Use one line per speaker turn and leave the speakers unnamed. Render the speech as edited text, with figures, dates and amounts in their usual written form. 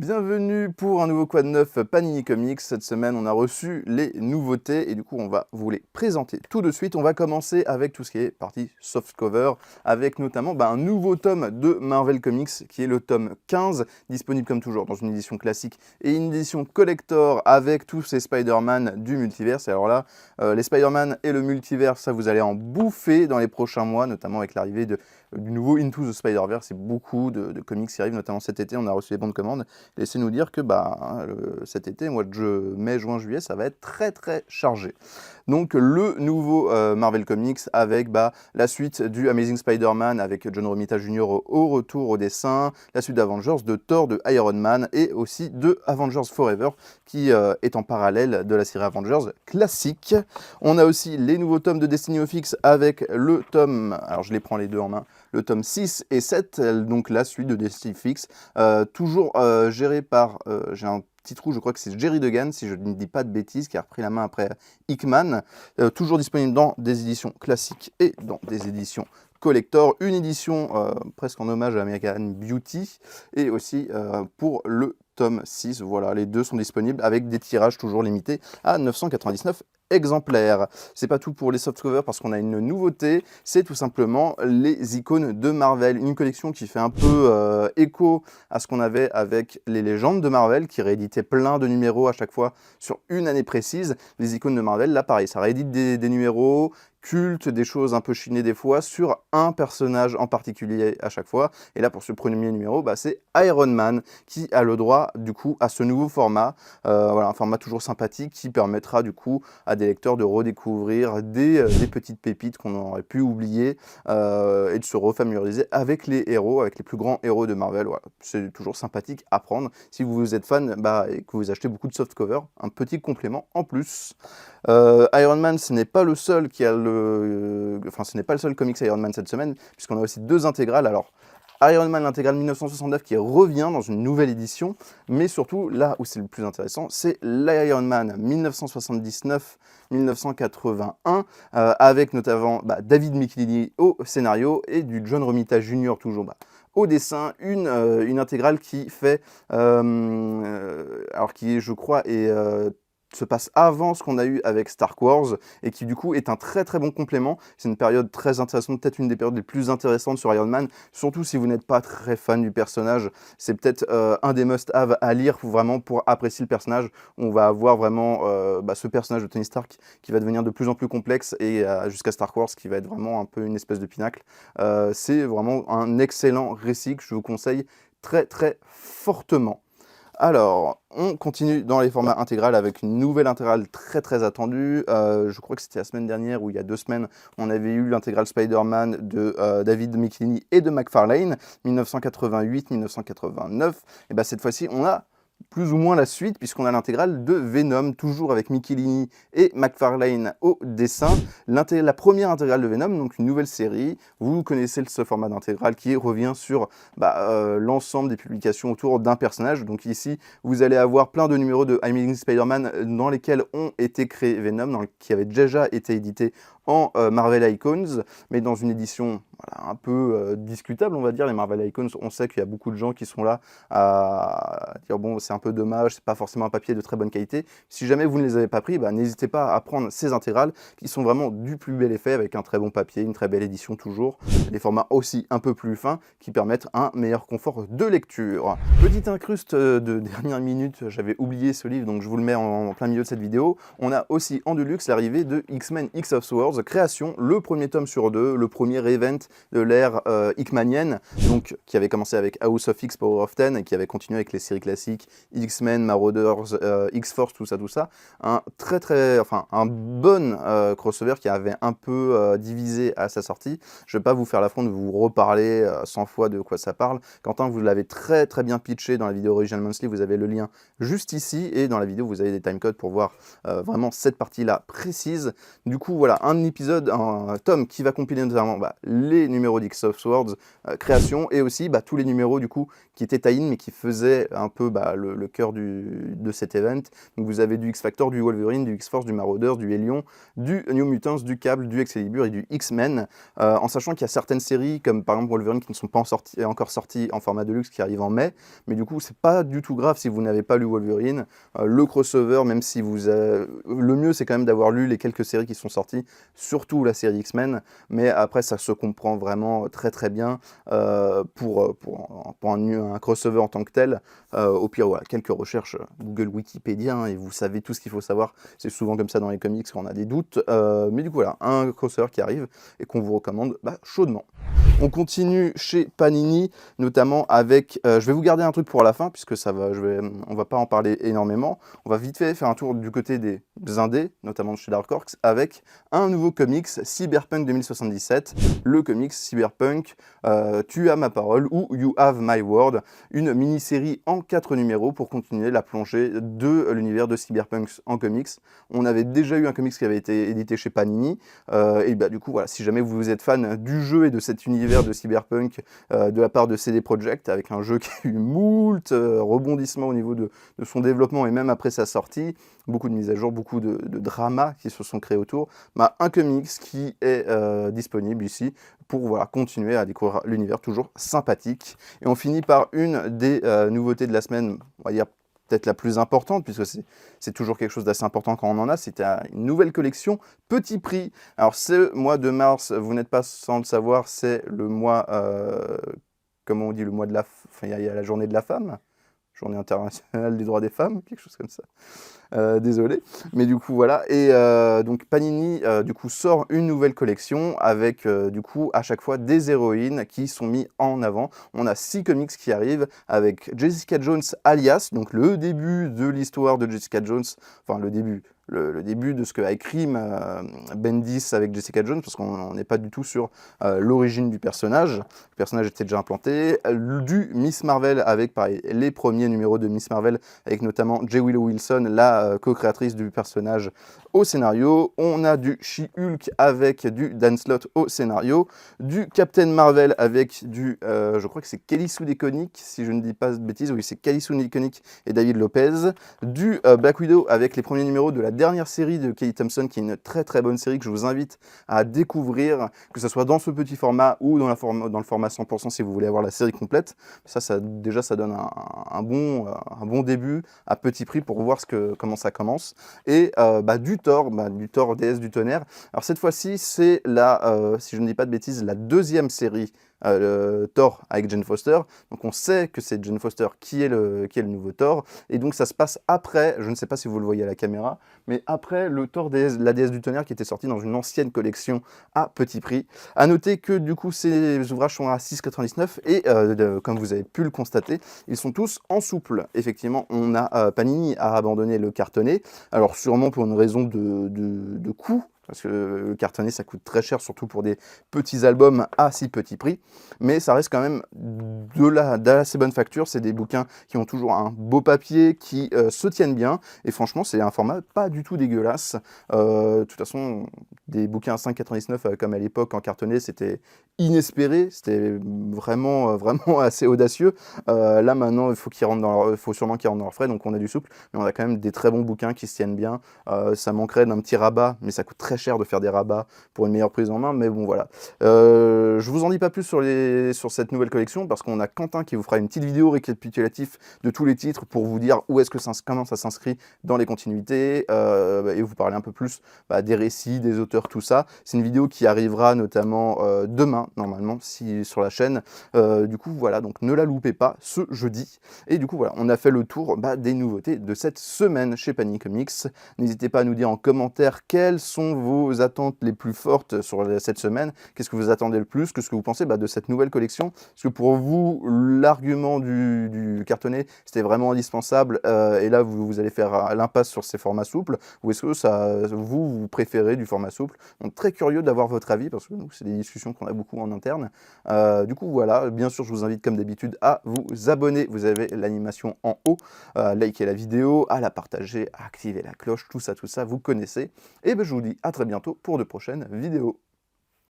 Bienvenue pour un nouveau Quad 9 Panini Comics. Cette semaine, on a reçu les nouveautés et du coup, on va vous les présenter tout de suite. On va commencer avec tout ce qui est partie softcover, avec notamment un nouveau tome de Marvel Comics qui est le tome 15, disponible comme toujours dans une édition classique et une édition collector avec tous ces Spider-Man du multiverse. Et alors là, les Spider-Man et le multiverse, ça vous allez en bouffer dans les prochains mois, notamment avec l'arrivée du nouveau Into the Spider-Verse et beaucoup de comics qui arrivent, notamment cet été. On a reçu les bons de commande. Laissez-nous dire que cet été, mois de mai, juin, juillet, ça va être très chargé. Donc le nouveau Marvel Comics avec la suite du Amazing Spider-Man avec John Romita Jr. au retour au dessin, la suite d'Avengers, de Thor, de Iron Man et aussi de Avengers Forever qui est en parallèle de la série Avengers classique. On a aussi les nouveaux tomes de Destiny of X avec le tome, alors je les prends les deux en main, le tome 6 et 7, donc la suite de Destiny of X, toujours géré par, j'ai un petit trou, je crois que c'est Jerry Duggan, si je ne dis pas de bêtises, qui a repris la main après Hickman, toujours disponible dans des éditions classiques et dans des éditions collector, une édition presque en hommage à American Beauty, et aussi pour le tome 6, voilà, les deux sont disponibles avec des tirages toujours limités à 999 exemplaires. C'est pas tout pour les softcovers parce qu'on a une nouveauté, c'est tout simplement les icônes de Marvel, une collection qui fait un peu écho à ce qu'on avait avec les légendes de Marvel, qui rééditaient plein de numéros à chaque fois sur une année précise. Les icônes de Marvel, là pareil, ça réédite des numéros cultes, des choses un peu chinées des fois, sur un personnage en particulier à chaque fois. Et là, pour ce premier numéro, c'est Iron Man qui a le droit, du coup, à ce nouveau format. Voilà, un format toujours sympathique qui permettra, du coup, à des lecteurs de redécouvrir des petites pépites qu'on aurait pu oublier et de se refamiliariser avec les héros, avec les plus grands héros de Marvel. Voilà, c'est toujours sympathique à prendre. Si vous êtes fan et que vous achetez beaucoup de softcover, un petit complément en plus. Iron Man, ce n'est pas le seul qui a ce n'est pas le seul comics Iron Man cette semaine, puisqu'on a aussi deux intégrales. Alors, Iron Man, l'intégrale 1969 qui revient dans une nouvelle édition, mais surtout, là où c'est le plus intéressant, c'est l'Iron Man 1979-1981, avec notamment David Michelinie au scénario et du John Romita Jr. toujours au dessin, une intégrale qui fait, alors qui est, je crois, se passe avant ce qu'on a eu avec Star Wars et qui du coup est un très bon complément. C'est une période très intéressante, peut-être une des périodes les plus intéressantes sur Iron Man, surtout si vous n'êtes pas très fan du personnage. C'est peut-être un des must-have à lire vraiment pour apprécier le personnage. On va avoir vraiment ce personnage de Tony Stark qui va devenir de plus en plus complexe et jusqu'à Star Wars qui va être vraiment un peu une espèce de pinacle. C'est vraiment un excellent récit que je vous conseille très fortement. Alors, on continue dans les formats intégrales avec une nouvelle intégrale très attendue. Je crois que c'était la semaine dernière ou il y a 2 semaines, on avait eu l'intégrale Spider-Man de David Michelinie et de McFarlane, 1988-1989. Et cette fois-ci, on a plus ou moins la suite, puisqu'on a l'intégrale de Venom, toujours avec Michelinie et McFarlane au dessin. La première intégrale de Venom, donc une nouvelle série. Vous connaissez ce format d'intégrale qui revient sur l'ensemble des publications autour d'un personnage. Donc ici, vous allez avoir plein de numéros de Amazing Spider-Man dans lesquels ont été créés Venom, qui avait déjà été édité en Marvel Icons, mais dans une édition un peu discutable, on va dire. Les Marvel Icons, on sait qu'il y a beaucoup de gens qui sont là à dire bon, c'est un peu dommage, c'est pas forcément un papier de très bonne qualité. Si jamais vous ne les avez pas pris, n'hésitez pas à prendre ces intégrales qui sont vraiment du plus bel effet, avec un très bon papier, une très belle édition toujours, des formats aussi un peu plus fins qui permettent un meilleur confort de lecture. Petite incruste de dernière minute, j'avais oublié ce livre, donc je vous le mets en plein milieu de cette vidéo. On a aussi en deluxe l'arrivée de X-Men X of Swords, création, le premier tome sur 2, le premier event de l'ère Hickmanienne, donc qui avait commencé avec House of X, Power of Ten, et qui avait continué avec les séries classiques X-Men, Marauders, X-Force, tout ça. Un un bon crossover qui avait un peu divisé à sa sortie. Je vais pas vous faire l'affront de vous reparler 100 fois de quoi ça parle. Quentin, vous l'avez très bien pitché dans la vidéo Original Monthly, vous avez le lien juste ici, et dans la vidéo vous avez des timecodes pour voir vraiment cette partie-là précise. Du coup, voilà, un tome qui va compiler notamment les numéros d'X of Swords création, et aussi tous les numéros du coup qui étaient tie-in mais qui faisaient un peu le cœur de cet event. Donc vous avez du X-Factor, du Wolverine, du X-Force, du Marauders, du Hellion, du New Mutants, du Cable, du Excalibur et du X-Men, en sachant qu'il y a certaines séries comme par exemple Wolverine qui ne sont pas encore sorties en format Deluxe, qui arrivent en mai, mais du coup c'est pas du tout grave si vous n'avez pas lu Wolverine. Le crossover, même si le mieux c'est quand même d'avoir lu les quelques séries qui sont sorties, surtout la série X-Men, mais après ça se comprend vraiment très très bien pour un crossover en tant que tel. Au pire, voilà, quelques recherches Google, Wikipédia, hein, et vous savez tout ce qu'il faut savoir. C'est souvent comme ça dans les comics quand on a des doutes. Mais du coup, voilà, un crossover qui arrive et qu'on vous recommande chaudement. On continue chez Panini, notamment avec... je vais vous garder un truc pour la fin, puisque on va pas en parler énormément. On va vite fait faire un tour du côté des indés, notamment chez Dark Horse, avec un nouveau comics, Cyberpunk 2077. Le comics Cyberpunk, Tu as ma parole, ou You have my word. Une mini-série en 4 numéros pour continuer la plongée de l'univers de Cyberpunk en comics. On avait déjà eu un comics qui avait été édité chez Panini. Et du coup, voilà, si jamais vous êtes fan du jeu et de cet univers de Cyberpunk de la part de CD Projekt, avec un jeu qui a eu moult rebondissements au niveau de son développement et même après sa sortie, beaucoup de mises à jour, beaucoup de dramas qui se sont créés autour, un comics qui est disponible ici pour continuer à découvrir l'univers toujours sympathique. Et on finit par une des nouveautés de la semaine, on va dire peut-être la plus importante, puisque c'est toujours quelque chose d'assez important quand on en a, c'était une nouvelle collection Petit Prix. Alors ce mois de mars, vous n'êtes pas sans le savoir, c'est le mois, comment on dit, le mois de il y a la journée de la femme, journée internationale des droits des femmes, quelque chose comme ça. Désolé, mais du coup voilà, et donc Panini du coup sort une nouvelle collection avec du coup à chaque fois des héroïnes qui sont mis en avant. On a 6 comics qui arrivent avec Jessica Jones alias, donc le début de l'histoire de Jessica Jones, enfin le début de ce qu'a écrit Bendis avec Jessica Jones, parce qu'on n'est pas du tout sur l'origine du personnage. Le personnage était déjà implanté. Du Miss Marvel avec, pareil, les premiers numéros de Miss Marvel, avec notamment J. Willow Wilson, la co-créatrice du personnage, au scénario. On a du She-Hulk avec du Dan Slott au scénario. Du Captain Marvel avec je crois que c'est Kelly Sue DeConnick, si je ne dis pas de bêtises, oui c'est Kelly Sue DeConnick et David Lopez. Du Black Widow avec les premiers numéros de la dernière série de Kelly Thompson, qui est une très très bonne série que je vous invite à découvrir, que ce soit dans ce petit format ou dans le format 100% si vous voulez avoir la série complète. Déjà ça donne un bon début à petit prix pour voir comment ça commence. Et du Thor, déesse du tonnerre. Alors cette fois-ci, c'est si je ne dis pas de bêtises, la deuxième série Thor avec Jane Foster. Donc on sait que c'est Jane Foster qui est le nouveau Thor. Et donc ça se passe après, je ne sais pas si vous le voyez à la caméra, mais après le Thor la déesse du tonnerre qui était sorti dans une ancienne collection à petit prix. A noter que du coup ces ouvrages sont à 6,99 et comme vous avez pu le constater, ils sont tous en souple. Effectivement, Panini a abandonné le cartonné. Alors sûrement pour une raison de coût, parce que le cartonné ça coûte très cher, surtout pour des petits albums à si petit prix, mais ça reste quand même d'assez bonne facture. C'est des bouquins qui ont toujours un beau papier, qui se tiennent bien, et franchement c'est un format pas du tout dégueulasse. De toute façon, des bouquins à 5,99 comme à l'époque en cartonné, c'était inespéré, c'était vraiment assez audacieux. Là maintenant il faut sûrement qu'ils rentrent dans leurs frais, donc on a du souple, mais on a quand même des très bons bouquins qui se tiennent bien. Ça manquerait d'un petit rabat, mais ça coûte très cher de faire des rabats pour une meilleure prise en main, mais bon voilà. Je vous en dis pas plus sur cette nouvelle collection, parce qu'on a Quentin qui vous fera une petite vidéo récapitulative de tous les titres pour vous dire comment ça s'inscrit dans les continuités, et vous parler un peu plus des récits, des auteurs, tout ça. C'est une vidéo qui arrivera notamment demain, normalement, sur la chaîne. Du coup, voilà, donc ne la loupez pas ce jeudi. Et du coup, voilà, on a fait le tour des nouveautés de cette semaine chez Panini Comics. N'hésitez pas à nous dire en commentaire quelles sont vos attentes les plus fortes sur cette semaine. Qu'est-ce que vous attendez le plus? Qu'est-ce que vous pensez de cette nouvelle collection? Est-ce que pour vous, l'argument du cartonné, c'était vraiment indispensable, et là, vous allez faire l'impasse sur ces formats souples? Ou est-ce que vous préférez du format souple? Donc, très curieux d'avoir votre avis, parce que nous, c'est des discussions qu'on a beaucoup en interne. Du coup, voilà, bien sûr, je vous invite comme d'habitude à vous abonner. Vous avez l'animation en haut, à liker la vidéo, à la partager, à activer la cloche, tout ça, vous connaissez. Et je vous dis à très bientôt pour de prochaines vidéos.